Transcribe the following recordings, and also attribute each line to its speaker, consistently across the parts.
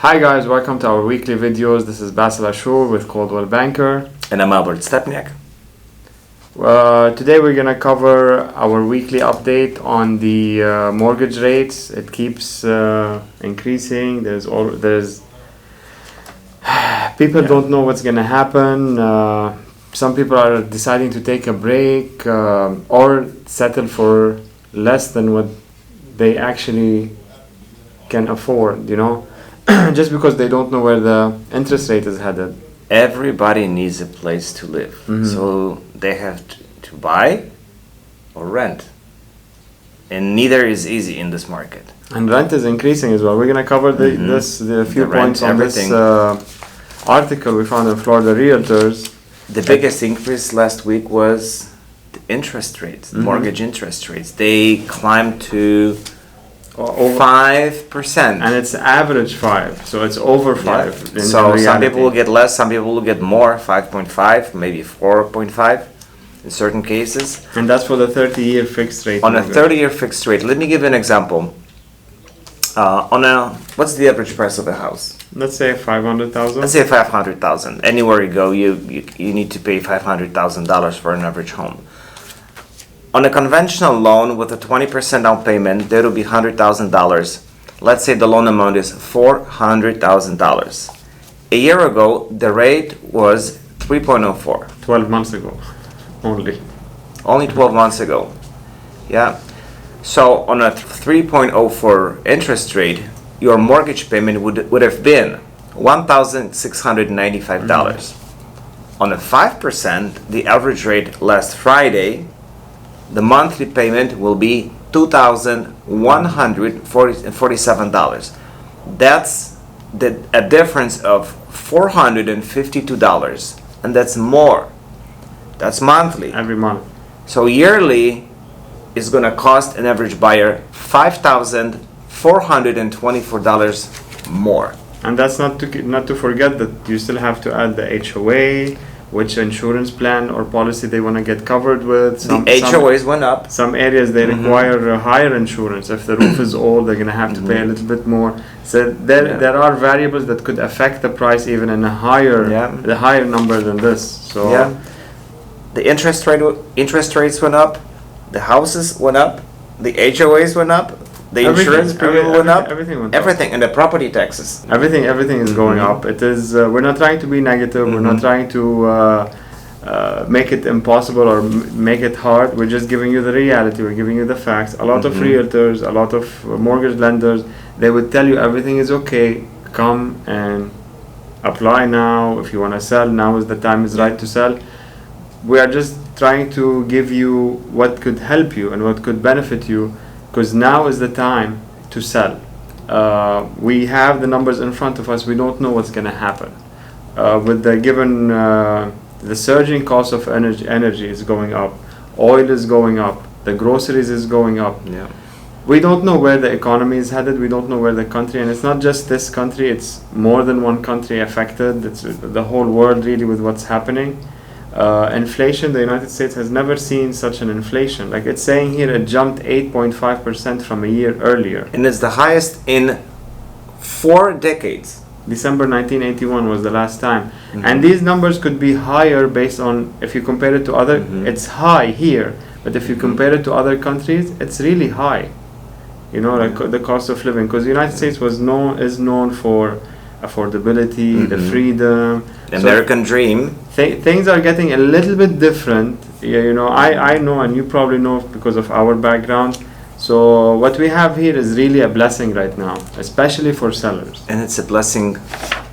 Speaker 1: Hi guys, welcome to our weekly videos. This is Basil Ashur with Coldwell Banker.
Speaker 2: And I'm Albert.stepniak.
Speaker 1: Today we're going to cover our weekly update on the mortgage rates. It keeps increasing. People don't know what's going to happen. Some people are deciding to take a break or settle for less than what they actually can afford, just because they don't know where the interest rate is headed.
Speaker 2: Everybody needs a place to live. So they have to buy or rent. And neither is easy in this market.
Speaker 1: And rent is increasing as well. We're going to cover the few points on this article we found in Florida Realtors.
Speaker 2: The biggest increase last week was the interest rates, mortgage interest rates. They climbed to over 5%. And
Speaker 1: it's average 5, so it's over 5.
Speaker 2: Yeah. So some people will get less, some people will get more, 5.5, maybe 4.5 in certain cases.
Speaker 1: And that's for the 30-year fixed rate.
Speaker 2: On a 30-year fixed rate, let me give you an example. What's the average price of a house?
Speaker 1: Let's say 500,000.
Speaker 2: Let's say 500,000. Anywhere you go, you need to pay $500,000 for an average home. On a conventional loan with a 20% down payment, there will be $100,000. Let's say the loan amount is $400,000. A year ago, the rate was 3.04.
Speaker 1: 12 months ago, only.
Speaker 2: Only 12 months ago. Yeah. So on a 3.04 interest rate, your mortgage payment would have been $1,695. On a 5%, the average rate last Friday, the monthly payment will be $2,147. That's a difference of $452, and that's more. That's monthly.
Speaker 1: Every month.
Speaker 2: So yearly is going to cost an average buyer $5,424 more.
Speaker 1: And that's not to forget that you still have to add the HOA, which insurance plan or policy they want to get covered with.
Speaker 2: The HOAs went up.
Speaker 1: Some areas they require higher insurance. If the roof is old, they're going to have to pay a little bit more. So there are variables that could affect the price even in the higher number than this. So
Speaker 2: the interest rates went up, the houses went up, the HOAs went up, the insurance premium went up, everything, and the property taxes.
Speaker 1: Everything is going up. It is. We're not trying to be negative. We're not trying to make it impossible or make it hard. We're just giving you the reality. We're giving you the facts. A lot of realtors, a lot of mortgage lenders, they would tell you everything is okay. Come and apply now. If you want to sell, now is the time is right to sell. We are just trying to give you what could help you and what could benefit you, because now is the time to sell. We have the numbers in front of us. We don't know what's going to happen. With the surging cost of energy is going up. Oil is going up. The groceries is going up.
Speaker 2: Yeah.
Speaker 1: We don't know where the economy is headed. We don't know where the country, and it's not just this country. It's more than one country affected. It's the whole world really with what's happening. Inflation, the United States has never seen such an inflation. Like it's saying here, it jumped 8.5% from a year earlier.
Speaker 2: And it's the highest in 4 decades.
Speaker 1: December 1981 was the last time. And these numbers could be higher based on, if you compare it to other, it's high here. But if you compare it to other countries, it's really high. Like the cost of living. Because the United States is known for affordability, the freedom,
Speaker 2: the American dream.
Speaker 1: Things are getting a little bit different. I know, and you probably know because of our background. So what we have here is really a blessing right now, especially for sellers.
Speaker 2: And it's a blessing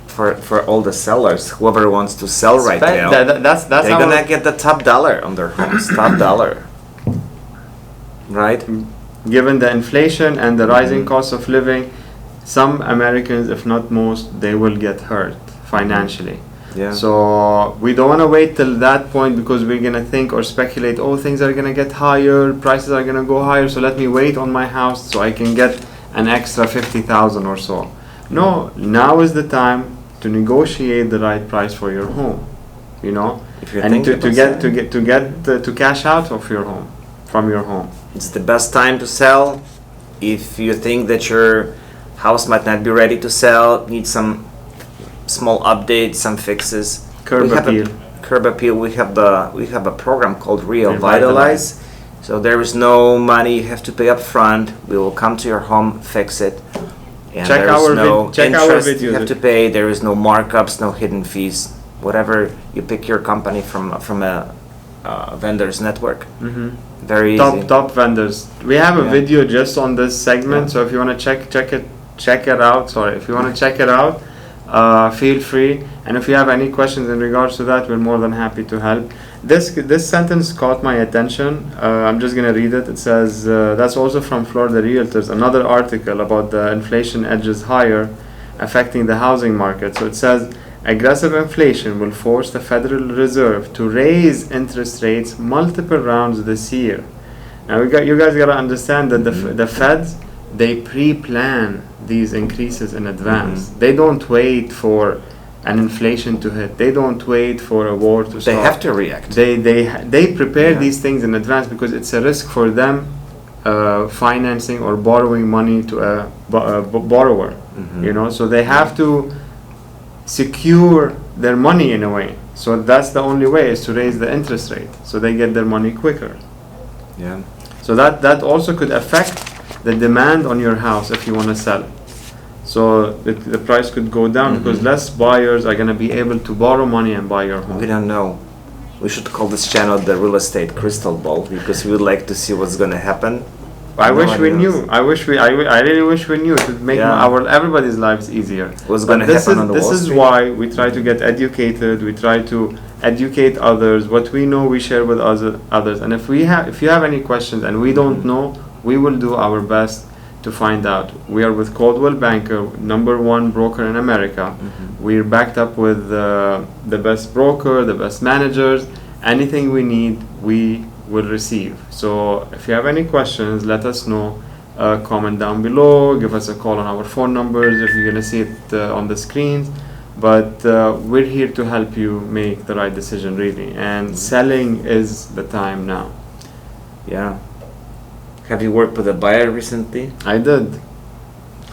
Speaker 2: for all the sellers. Whoever wants to sell right now, they're gonna get the top dollar on their homes. Top dollar, right?
Speaker 1: Given the inflation and the rising cost of living, some Americans, if not most, they will get hurt financially.
Speaker 2: Yeah.
Speaker 1: So we don't want to wait till that point, because we're going to think or speculate, things are going to get higher, prices are going to go higher, so let me wait on my house so I can get an extra $50,000 or so. No, now is the time to negotiate the right price for your home,
Speaker 2: If you're
Speaker 1: and to cash out of your home, from your home.
Speaker 2: It's the best time to sell if you think that your house might not be ready to sell, needs some small updates, some fixes.
Speaker 1: Curb appeal.
Speaker 2: Curb appeal. We have a program called Revitalize. So there is no money you have to pay up front. We will come to your home, fix it. And
Speaker 1: Check
Speaker 2: there is
Speaker 1: our
Speaker 2: no interest
Speaker 1: videos.
Speaker 2: you have to pay. There is no markups, no hidden fees. Whatever you pick your company from a vendors network.
Speaker 1: Mm-hmm.
Speaker 2: Very easy.
Speaker 1: Top vendors. We have a
Speaker 2: Yeah.
Speaker 1: video just on this segment,
Speaker 2: Yeah.
Speaker 1: so if you want to check it out. Sorry, if you want to check it out, feel free. And if you have any questions in regards to that, we're more than happy to help. This sentence caught my attention. I'm just gonna read it. It says that's also from Florida Realtors, another article about the inflation edges higher, affecting the housing market. So it says aggressive inflation will force the Federal Reserve to raise interest rates multiple rounds this year. Now you guys gotta understand that the Feds, they pre-plan these increases in advance. They don't wait for an inflation to hit. They don't wait for a war to start.
Speaker 2: They have to react.
Speaker 1: They prepare these things in advance because it's a risk for them financing or borrowing money to a borrower. You know, so they have to secure their money in a way. So that's the only way, is to raise the interest rate so they get their money quicker.
Speaker 2: Yeah.
Speaker 1: So that also could affect the demand on your house if you want to sell. So the price could go down because less buyers are going to be able to borrow money and buy your home.
Speaker 2: We don't know. We should call this channel the Real Estate Crystal Ball, because we would like to see what's going to happen.
Speaker 1: I wish we knew. I really wish we knew to make everybody's lives easier.
Speaker 2: What's going to happen on the Wall
Speaker 1: This is
Speaker 2: Street?
Speaker 1: why we try to get educated. We try to educate others. What we know, we share with others. And if you have any questions and we don't know, we will do our best to find out. We are with Coldwell Banker, #1 broker in America. We're backed up with the best broker, the best managers. Anything we need, we will receive. So if you have any questions, let us know. Comment down below, give us a call on our phone numbers if you're gonna see it on the screens. But we're here to help you make the right decision, really. And selling is the time now.
Speaker 2: Yeah. Have you worked with a buyer recently?
Speaker 1: I did.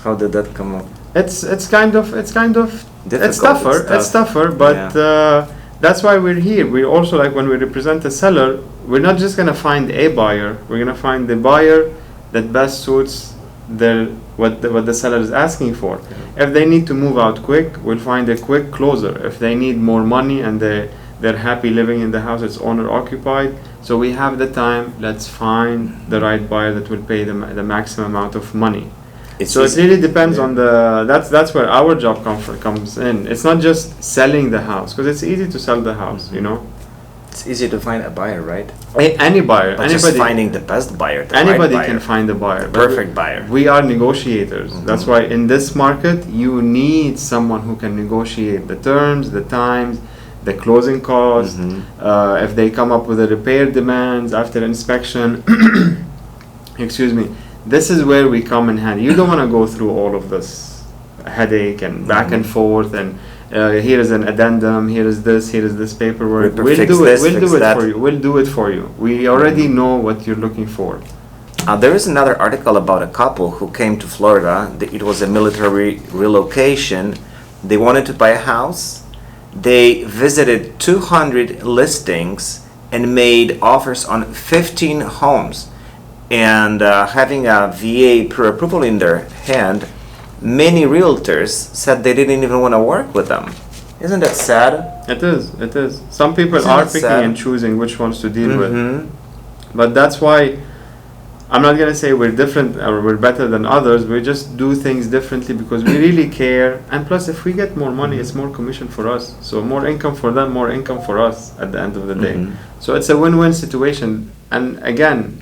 Speaker 2: How did that come up?
Speaker 1: It's kind of
Speaker 2: Difficult,
Speaker 1: it's tougher, but that's why we're here. We also, like, when we represent a seller, we're not just gonna find a buyer. We're gonna find the buyer that best suits what the seller is asking for. If they need to move out quick, we'll find a quick closer. If they need more money and they're happy living in the house, it's owner occupied, so we have the time. Let's find the right buyer that will pay the maximum amount of money. It really depends on that's where our job comes in. It's not just selling the house, because it's easy to sell the house, you know.
Speaker 2: It's easy to find a buyer, right?
Speaker 1: Any buyer,
Speaker 2: But just finding the best buyer,
Speaker 1: anybody can find a buyer.
Speaker 2: Perfect buyer.
Speaker 1: We are negotiators. That's why in this market you need someone who can negotiate the terms, the times, the closing costs. If they come up with a repair demands after inspection, excuse me, this is where we come in handy. You don't want to go through all of this headache and back and forth and here is an addendum, here is this paperwork. We'll do it for you. We already know what you're looking for.
Speaker 2: There is another article about a couple who came to Florida. It was a military relocation. They wanted to buy a house. They visited 200 listings and made offers on 15 homes. And having a VA pre-approval in their hand, many realtors said they didn't even want to work with them. Isn't that sad?
Speaker 1: It is. Some people are picking and choosing which ones to deal with. But that's why I'm not going to say we're different or we're better than others. We just do things differently because we really care. And plus, if we get more money, it's more commission for us. So more income for them, more income for us at the end of the day. So it's a win-win situation. And again,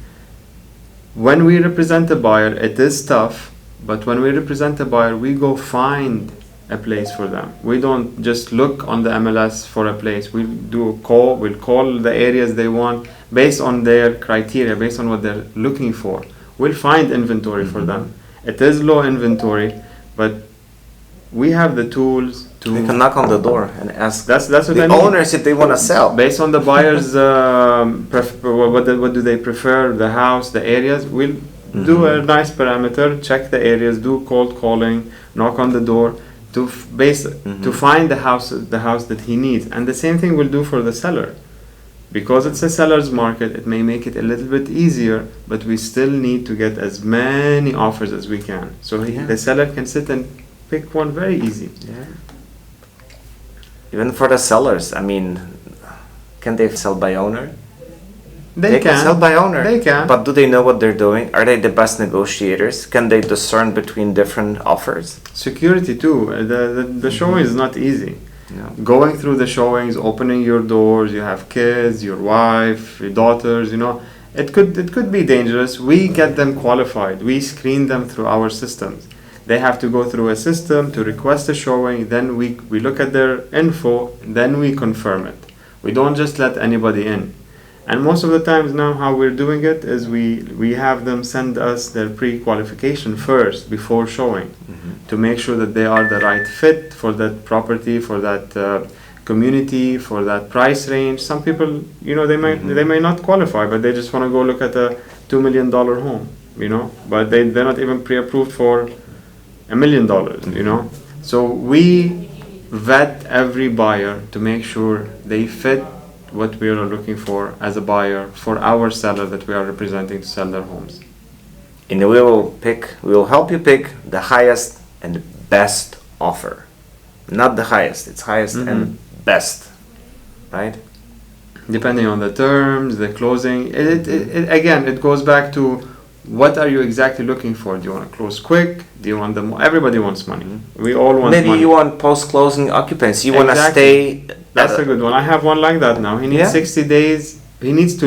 Speaker 1: when we represent a buyer, it is tough. But when we represent a buyer, we go find a place for them. We don't just look on the MLS for a place. We'll call the areas they want based on their criteria, based on what they're looking for. We'll find inventory for them. It is low inventory, but we have the tools to...
Speaker 2: We can knock on the door and ask
Speaker 1: that's what
Speaker 2: the owners if they want to sell.
Speaker 1: Based on the buyer's, what do they prefer, the house, the areas, we'll do a nice parameter, check the areas, do cold calling, knock on the door to to find the house that he needs. And the same thing we'll do for the seller. Because it's a seller's market, it may make it a little bit easier, but we still need to get as many offers as we can. So the seller can sit and pick one very easy.
Speaker 2: Yeah. Even for the sellers, I mean, can they sell by owner?
Speaker 1: They can
Speaker 2: sell by owner.
Speaker 1: They can.
Speaker 2: But do they know what they're doing? Are they the best negotiators? Can they discern between different offers?
Speaker 1: Security too. The showing is not easy.
Speaker 2: No.
Speaker 1: Going through the showings, opening your doors, you have kids, your wife, your daughters, it could be dangerous. We get them qualified. We screen them through our systems. They have to go through a system to request a showing, then we look at their info, then we confirm it. We don't just let anybody in. And most of the times now how we're doing it is we have them send us their pre-qualification first before showing to make sure that they are the right fit for that property, for that community, for that price range. Some people, they may not qualify, but they just want to go look at a $2 million home, but they're not even pre-approved for $1 million, So we vet every buyer to make sure they fit what we are looking for as a buyer for our seller that we are representing to sell their homes.
Speaker 2: And we will help you pick the highest and best offer. Not the highest, it's highest and best, right?
Speaker 1: Depending on the terms, the closing, it goes back to what are you exactly looking for? Do you want to close quick? Do you want everybody wants money. We all want
Speaker 2: Maybe
Speaker 1: money.
Speaker 2: you want post-closing occupancy. You want to stay.
Speaker 1: That's a good one. I have one like that now. He needs 60 days. He needs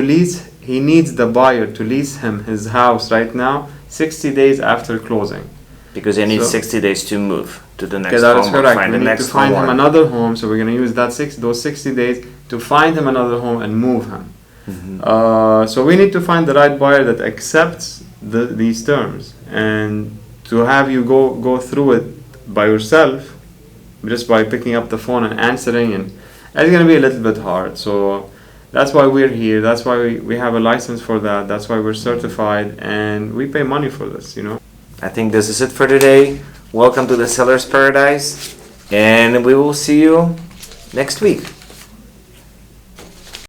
Speaker 1: the buyer to lease him his house right now 60 days after closing.
Speaker 2: Because he needs 60 days to move to the next
Speaker 1: that
Speaker 2: home.
Speaker 1: is correct.
Speaker 2: Find
Speaker 1: we
Speaker 2: the
Speaker 1: need
Speaker 2: next
Speaker 1: to find
Speaker 2: home
Speaker 1: him another home, so we're going to use those 60 days to find him another home and move him. So we need to find the right buyer that accepts these terms, and to have you go through it by yourself, just by picking up the phone and answering, and it's going to be a little bit hard. So that's why we're here. That's why we have a license for that. That's why we're certified, and we pay money for this.
Speaker 2: I think this is it for today. Welcome to the Seller's Paradise, and we will see you next week.